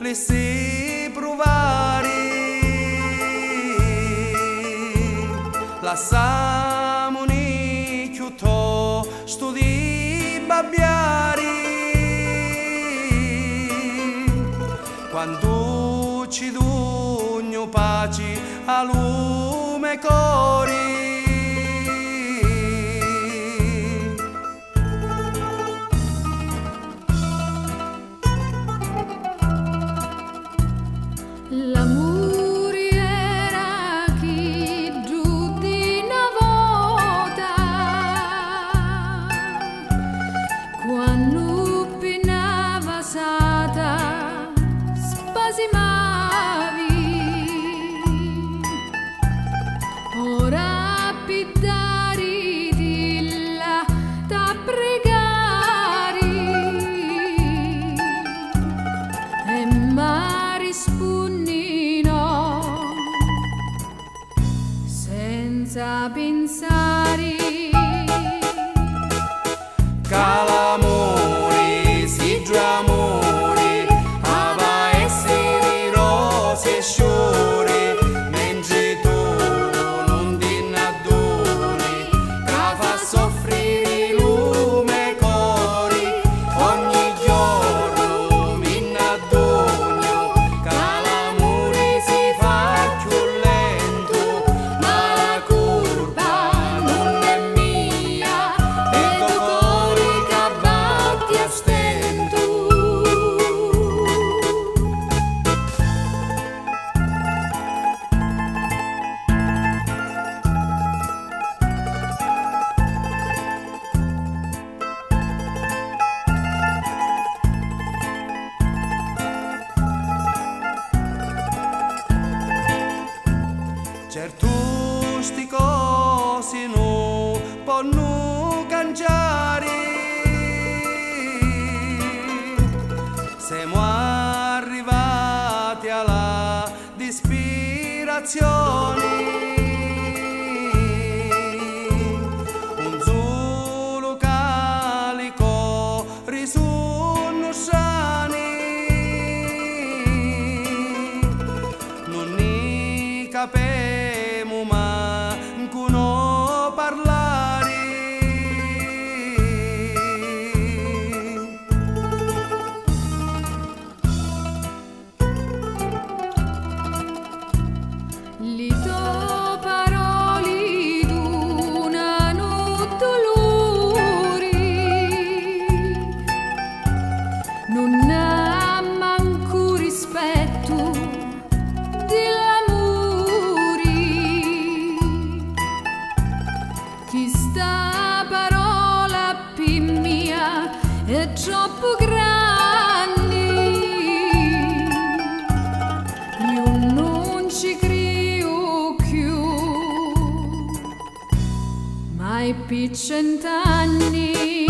volessi provare, lasciamo nicchiutto sto di babbiare, quando ci dugno pace a lume cori. L'amore era chi giù di una volta, quando penava sata spasimavi, ora pittari di là da pregare e mari spunnino senza pensare Che l'amore si già amore aveva essere rose e sciore, mentre tu non ti innaduni che fa soffrire lume cori. Ogni giorno mi innadugno che l'amore si fa più lento, ma la colpa non è mia e tu cori che batti a stento. Certo sti cose non possono cangiare, siamo arrivati alla disperazione, un solo calico risono sani, non ne capemo manco no parlare. li to parole d'una dolori, non ha manco rispetto dell'amore, chi sta parola mia è troppo grande, io non ci credo più, mai più 100 anni.